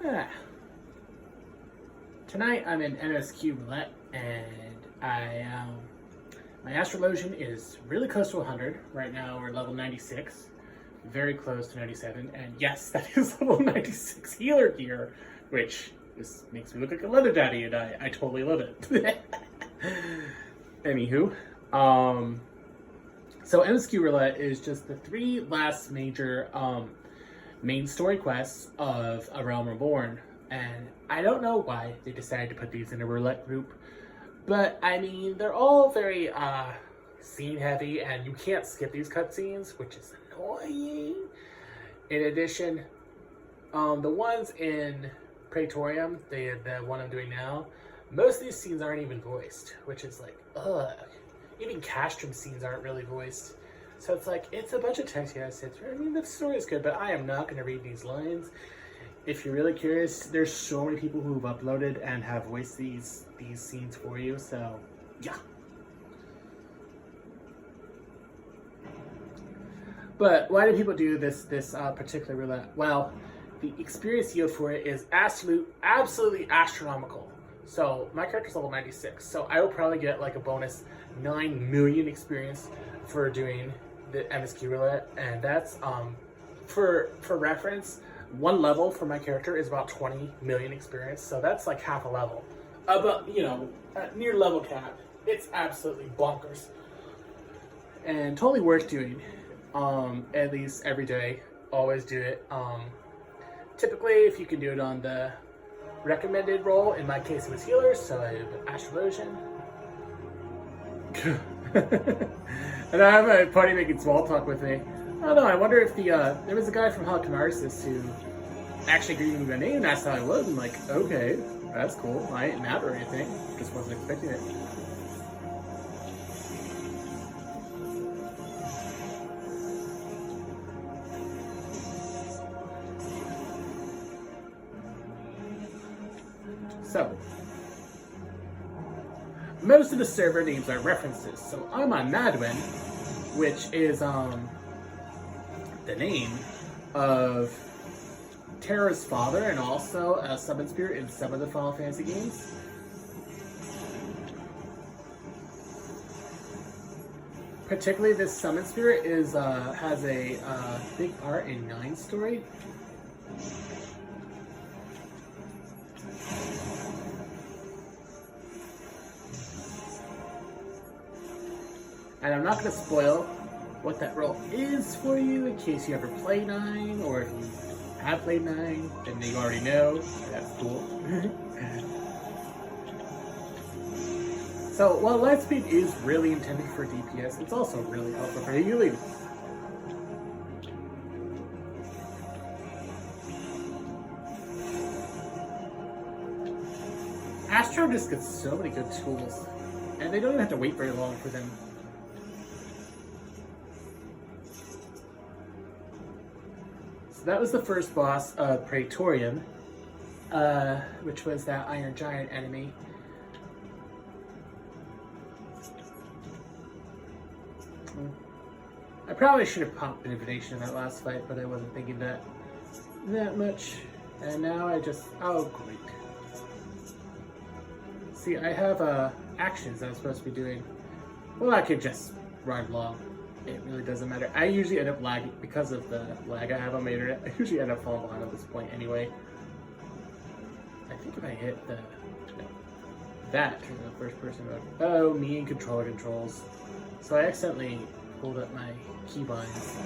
Ah. Tonight I'm in MSQ Roulette, and my astrologian is really close to 100. Right now we're level 96, very close to 97, and yes, that is level 96 healer gear, which just makes me look like a leather daddy, and I totally love it. Anywho, so MSQ Roulette is just the 3 last major main story quests of A Realm Reborn. And I don't know why they decided to put these in a roulette group, but I mean, they're all very scene heavy, and you can't skip these cutscenes, which is annoying. In addition, the ones in Praetorium, the one I'm doing now, most of these scenes aren't even voiced, which is like, ugh. Even Castrum scenes aren't really voiced. So it's like, it's a bunch of text you gotta sit through. I mean, the story is good, but I am not going to read these lines. If you're really curious, there's so many people who've uploaded and have voiced these scenes for you, so yeah. But why do people do this particular roulette? Well, the experience yield for it is absolutely astronomical. So my character's level 96, so I will probably get like a bonus 9 million experience for doing the MSQ roulette, and that's for reference. 1 level for my character is about 20 million experience, so that's like half a level. But, you know, near level cap, it's absolutely bonkers. And totally worth doing, at least every day. Always do it. Typically, if you can do it on the recommended role, in my case it was healer, so I have Astrologian. And I have a party making small talk with me. I don't know, I wonder if there was a guy from Narcissus who actually gave me my name, and that's how I was. I'm like, okay, that's cool. I ain't mad or anything. Just wasn't expecting it. So, most of the server names are references. So I'm on Madwin, which is the name of Terra's father, and also a summon spirit in some of the Final Fantasy games. Particularly, this summon spirit has a big part in 9's story. And I'm not going to spoil what that role is for you in case you ever play 9, or if you have played 9, then you already know. That's cool. So, while Lightspeed is really intended for DPS, it's also really helpful for healing. Astro just gets so many good tools, and they don't even have to wait very long for them. That was the first boss of Praetorium, which was that Iron Giant enemy. I probably should have popped an invitation in that last fight, but I wasn't thinking that much. And now oh great. See, I have actions I'm supposed to be doing. Well, I could just run long. It really doesn't matter. I usually end up lagging because of the lag I have on my internet. I usually end up falling behind at this point anyway. I think if I hit that turns out first person mode. Oh, me and controller controls. So I accidentally pulled up my keybinds,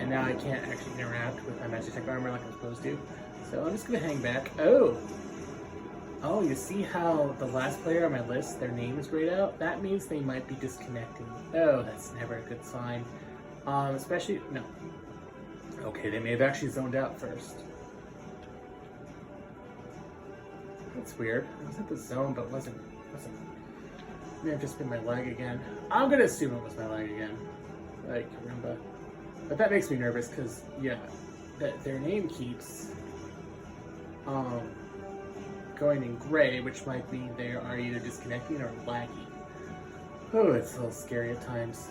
and now I can't actually interact with my Magitech armor like I'm supposed to. So I'm just gonna hang back. Oh, you see how the last player on my list, their name is grayed out? That means they might be disconnecting. Oh, that's never a good sign. Especially, no. Okay, they may have actually zoned out first. That's weird. I was at the zone, but wasn't. It may have just been my lag again. I'm gonna assume it was my lag again. Like, remember. But that makes me nervous, because, yeah, their name keeps, going in gray, which might mean they are either disconnecting or laggy. Oh, it's a little scary at times.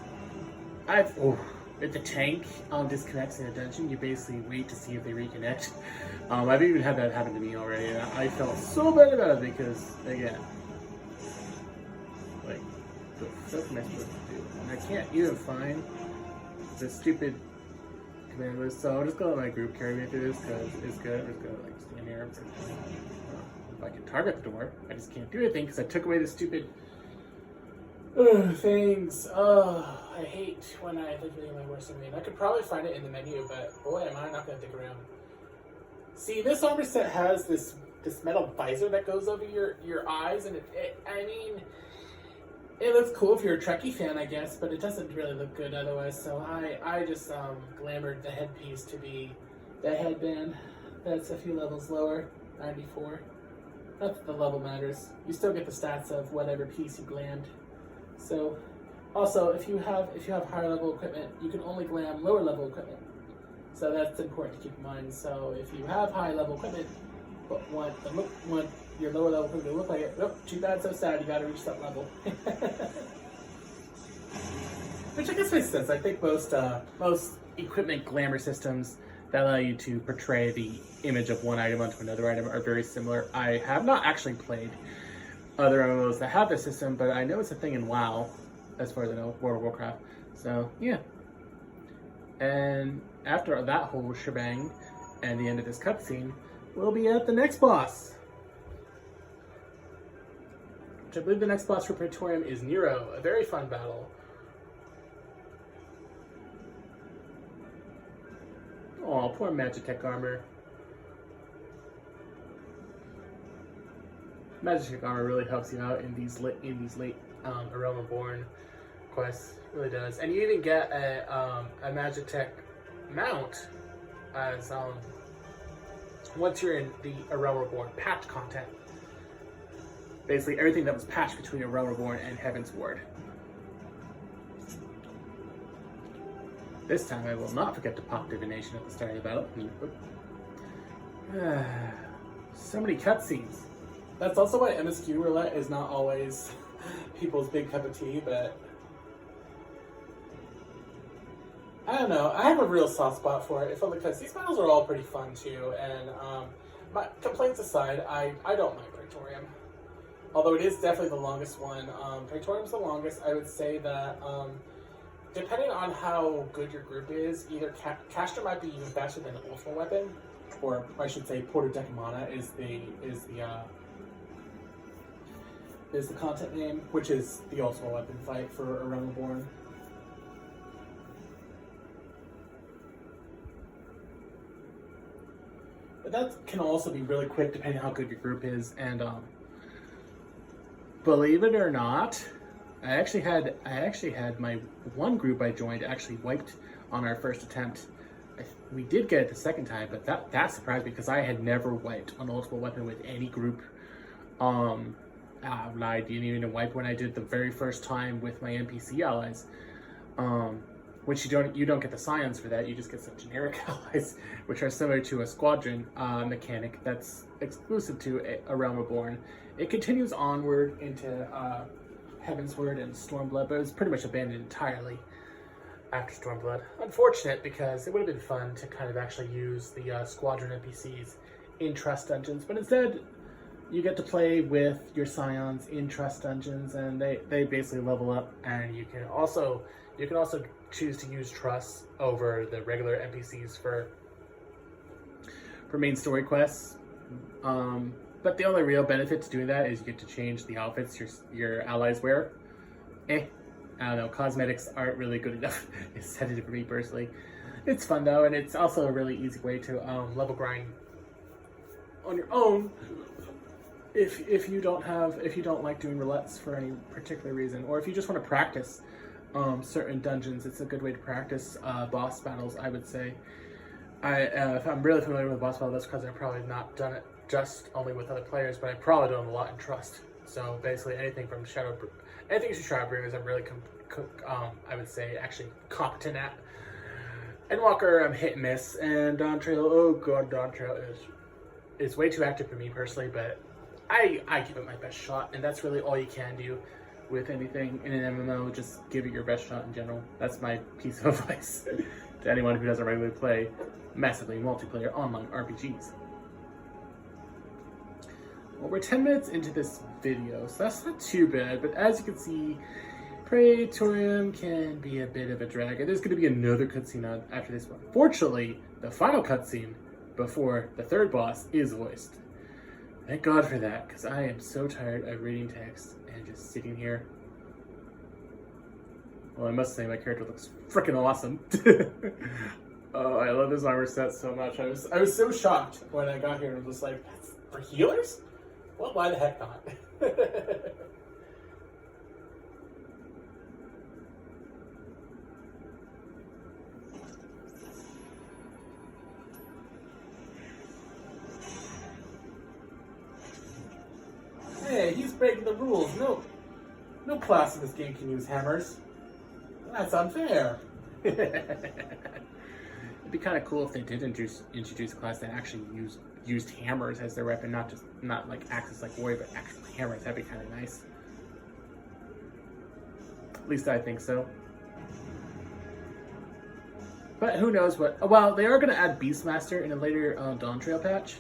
if the tank disconnects in a dungeon, you basically wait to see if they reconnect. I've even had that happen to me already, and I felt so bad about it because, again, like, what the fuck am I supposed to do? And I can't even find the stupid command list, so I'll just go let my group carry me through this because it's good. I'm just gonna like stand here. If I can target the door, I just can't do anything because I took away the stupid things. I hate when I leave video my worst enemy. I could probably find it in the menu, but boy, am I not gonna dig around. See, this armor set has this metal visor that goes over your eyes, and I mean, it looks cool if you're a Trekkie fan, I guess, but it doesn't really look good otherwise. So I just glamored the headpiece to be the headband. That's a few levels lower, 94. Not that the level matters. You still get the stats of whatever piece you glammed. So, also, if you have higher level equipment, you can only glam lower level equipment. So that's important to keep in mind. So if you have high level equipment, but want your lower level equipment to look like it, oh, too bad, so sad. You got to reach that level. Which I guess makes sense. I think most equipment glamour systems that allow you to portray the image of one item onto another item are very similar. I have not actually played other MMOs that have this system, but I know it's a thing in WoW, as far as I know, World of Warcraft. So, yeah. And after that whole shebang and the end of this cutscene, we'll be at the next boss. Which I believe the next boss for Praetorium is Nero, a very fun battle. Oh, poor Magitech armor. Magitech armor really helps you out in these late A Realm Reborn quests. It really does, and you even get a Magitech mount as once you're in the A Realm Reborn patch content. Basically, everything that was patched between A Realm Reborn and Heaven's Ward. This time, I will not forget to pop divination at the start of the battle. So many cutscenes. That's also why MSQ Roulette is not always people's big cup of tea, but I don't know. I have a real soft spot for it, because these battles are all pretty fun too. And my complaints aside, I don't mind Praetorium. Although it is definitely the longest one. Praetorium's the longest. I would say that depending on how good your group is, either Caster might be even faster than the Ultimate Weapon, or I should say Porter Decimana is the content name, which is the Ultimate Weapon fight for A Realm Reborn. But that can also be really quick depending on how good your group is. And believe it or not, I actually had my one group I joined actually wiped on our first attempt. We did get it the second time, but that surprised me because I had never wiped an Ultimate Weapon with any group. I didn't even wipe when I did the very first time with my NPC allies. Which you don't get the scions for that. You just get some generic allies, which are similar to a squadron mechanic that's exclusive to A Realm Reborn. It continues onward into Heaven's Word and Stormblood, but it was pretty much abandoned entirely after Stormblood. Unfortunate, because it would have been fun to kind of actually use the squadron NPCs in Trust Dungeons, but instead you get to play with your scions in Trust Dungeons, and they basically level up, and you can also choose to use Trust over the regular NPCs for main story quests. But the only real benefit to doing that is you get to change the outfits your allies wear. I don't know, cosmetics aren't really good enough. It's sensitive for me personally. It's fun though, and it's also a really easy way to level grind on your own. If you don't like doing roulettes for any particular reason, or if you just want to practice certain dungeons, it's a good way to practice boss battles, I would say. If I'm really familiar with boss battles, that's because I've probably not done it just only with other players, but I've probably done a lot in Trust. So basically anything from anything to Shadowbringers, I'm really I would say actually competent at. Endwalker, I'm hit and miss, and Dawn Trail, oh god, Dawn Trail is way too active for me personally, but I give it my best shot, and that's really all you can do. with anything in an MMO, just give it your best shot in general. That's my piece of advice to anyone who doesn't regularly play massively multiplayer online RPGs. Well, we're 10 minutes into this video, so that's not too bad, but as you can see, Praetorium can be a bit of a drag, and there's going to be another cutscene after this one. Fortunately, the final cutscene before the third boss is voiced. Thank God for that, because I am so tired of reading text and just sitting here. Well, I must say my character looks freaking awesome. Oh, I love this armor set so much. I was so shocked when I got here and was just like, that's for healers? Well, why the heck not? Hey, he's breaking the rules. No class in this game can use hammers. That's unfair. It'd be kind of cool if they did introduce a class that actually used hammers as their weapon, not like axes like warrior, but actual hammers. That'd be kind of nice. At least I think so. But who knows what? Well, they are going to add Beastmaster in a later Dawn Trail patch.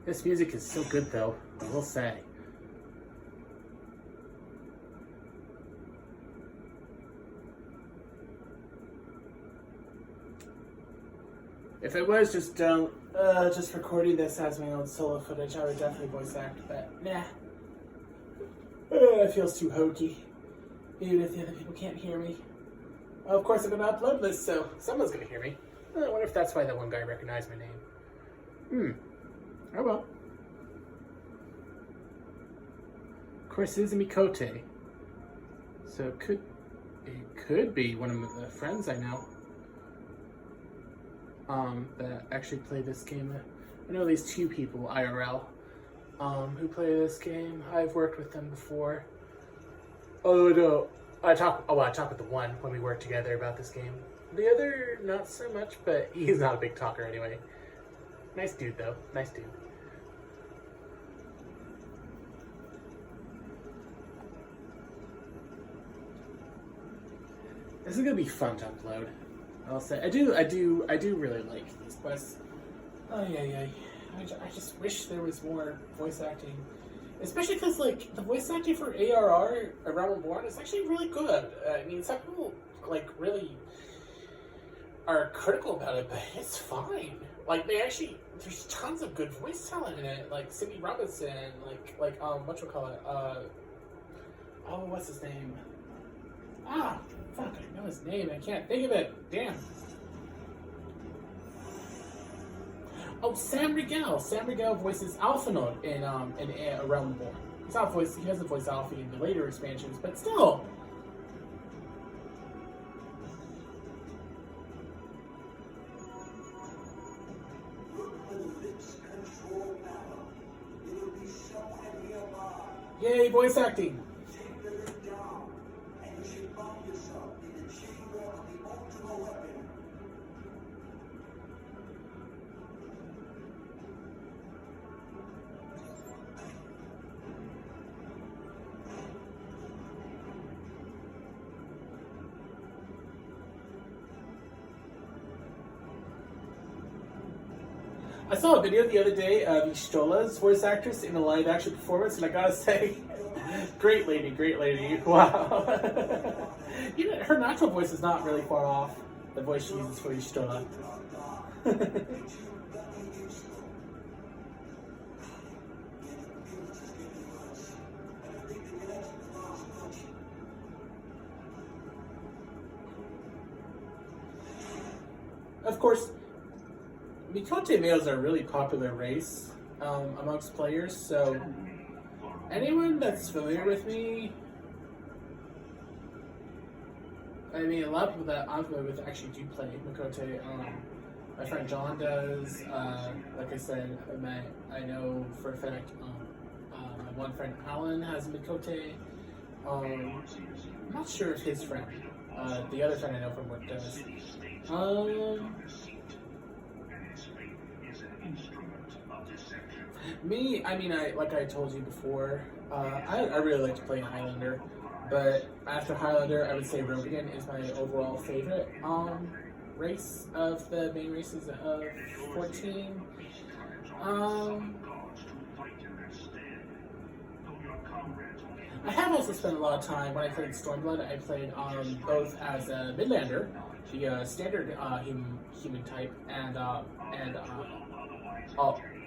This music is so good, though, I will say. If I was just recording this as my own solo footage, I would definitely voice act, but nah. It feels too hokey, even if the other people can't hear me. Well, of course, I'm going to upload this, so someone's going to hear me. I wonder if that's why that one guy recognized my name. Oh well. Of course, it is Mikote. So it could be one of the friends I know that actually play this game. I know at least two people IRL who play this game. I've worked with them before. Oh no, I talked with the one when we worked together about this game. The other, not so much, but he's not a big talker anyway. Nice dude, though. Nice dude. This is gonna be fun to upload. I'll say. I do really like these quests. Oh yeah. I just wish there was more voice acting, especially because like the voice acting for ARR, A Realm Reborn, is actually really good. I mean, some people like really are critical about it, but it's fine. Like there's tons of good voice talent in it. Like Cindy Robinson, whatchamacallit? What's his name? Ah, fuck! I know his name. I can't think of it. Damn. Oh, Sam Riegel. Sam Riegel voices Alphinaud in A Realm Reborn. He's not voice. He doesn't voice Alfie in the later expansions, but still. Yay, voice acting! I saw a video the other day of Ishtola's voice actress in a live action performance, and I gotta say, great lady, wow. You know, her natural voice is not really far off the voice she uses for Ishtola. Of course, Mikote males are a really popular race amongst players, so anyone that's familiar with me, I mean, a lot of people that I'm familiar with actually do play Mikote. My friend John does. Like I said, I know for a fact my one friend Alan has Mikote. I'm not sure if his friend, the other friend I know from work does. Me, I mean, like I told you before, I really like to play Highlander, but after Highlander, I would say Rogan is my overall favorite race of the main races of 14. I have also spent a lot of time when I played Stormblood. I played both as a Midlander, the standard human type, and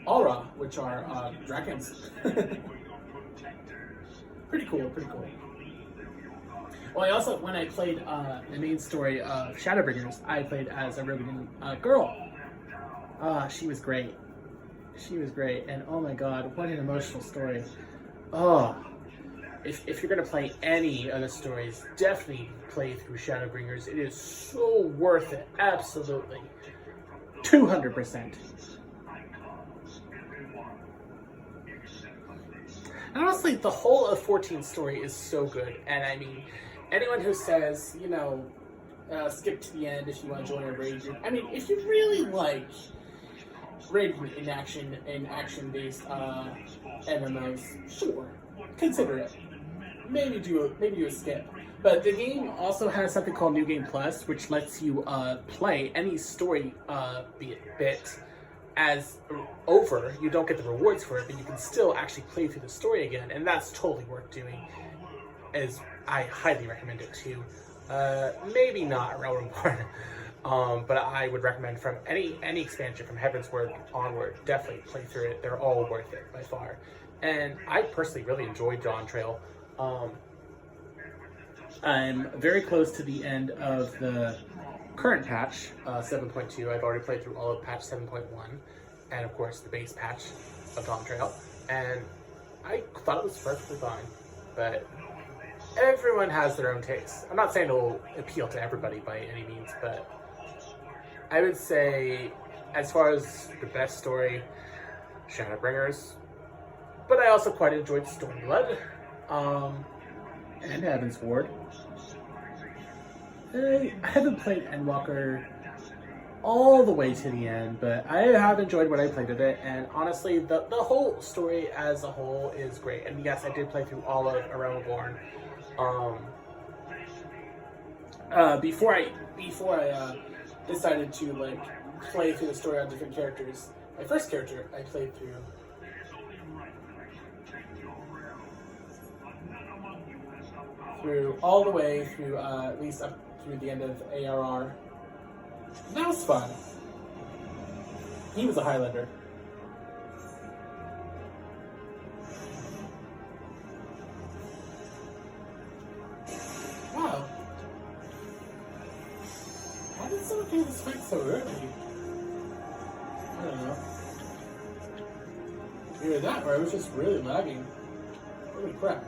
Aura, which are dragons. Pretty cool. Well, I also, when I played the main story of Shadowbringers, I played as a Rogan girl. She was great. And oh my god, what an emotional story. Oh, if you're gonna play any of the stories, definitely play through Shadowbringers. It is so worth it, absolutely. 200%. And honestly, the whole of 14 story is so good. And I mean, anyone who says, you know, skip to the end if you want to join a raid group. I mean, if you really like raiding in action-based MMOs, sure, consider it. Maybe do a skip. But the game also has something called New Game Plus, which lets you play any story bit as over. You don't get the rewards for it, but you can still actually play through the story again, and that's totally worth doing. As I highly recommend it too. Maybe not Realm Reborn, but I would recommend from any expansion from Heaven's Word onward, definitely play through it. They're all worth it by far. And I personally really enjoyed Dawn Trail. I'm very close to the end of the current patch, 7.2. I've already played through all of patch 7.1, and of course the base patch of Dawn Trail, and I thought it was perfectly fine, but everyone has their own taste. I'm not saying it'll appeal to everybody by any means, but I would say, as far as the best story, Shadowbringers, but I also quite enjoyed Stormblood, and Heaven's Ward. I haven't played Endwalker all the way to the end, but I have enjoyed what I played of it, and honestly, the whole story as a whole is great. And yes, I did play through all of A Realm Reborn. Before I decided to like play through the story on different characters, my first character I played through all the way through at least up through the end of ARR. That was fun. He was a Highlander. Wow. Why did someone do this fight so early? I don't know. Either that or it was just really lagging. Holy crap.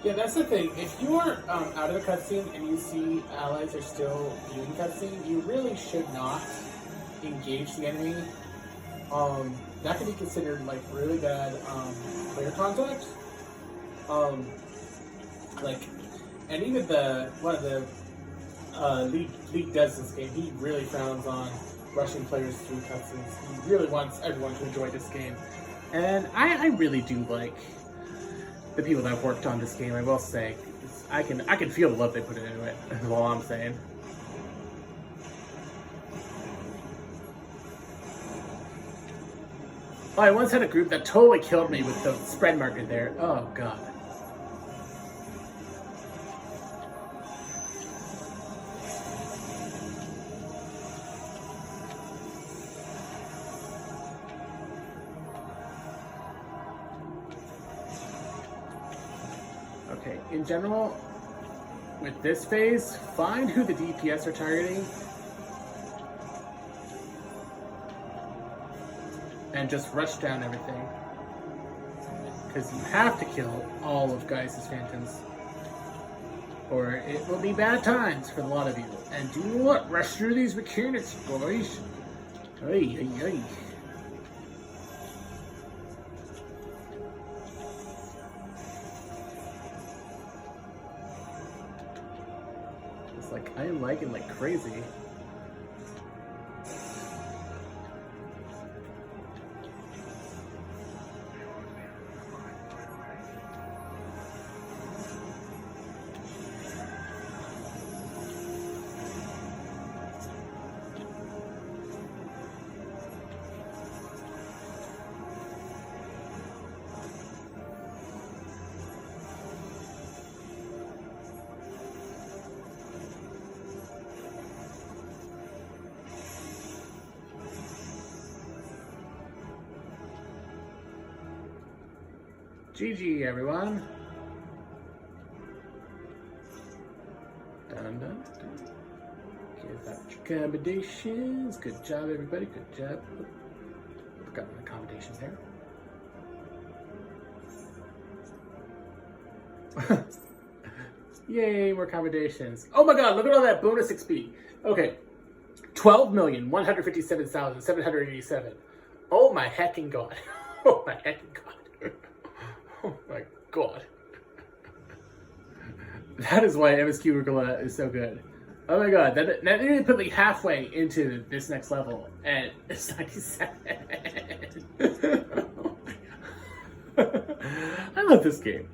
Yeah, that's the thing. If you are out of a cutscene and you see allies are still viewing cutscene, you really should not engage the enemy. That could be considered like really bad player contact. Like, and even one of the league does this game. He really frowns on rushing players through cutscenes. He really wants everyone to enjoy this game, and I really do like the people that have worked on this game. I will say, I can feel the love they put into it. Is all I'm saying. Oh, I once had a group that totally killed me with the spread marker there. Oh god. Okay, in general, with this phase, find who the DPS are targeting and just rush down everything. Because you have to kill all of Gaius' phantoms, or it will be bad times for a lot of you. And do what? Rush through these mechanics, boys. Ay, ay, ay. Like, I am lagging like crazy. GG, everyone. Dun, dun, dun. Give out your accommodations. Good job, everybody. Good job. I've got my accommodations here. Yay, more accommodations. Oh my god, look at all that bonus XP. Okay. 12,157,787. Oh my hecking god. Oh my hecking god. Oh my god. That is why MSQ Roulette is so good. Oh my god, that nearly put me halfway into this next level, and it's 97. I love this game.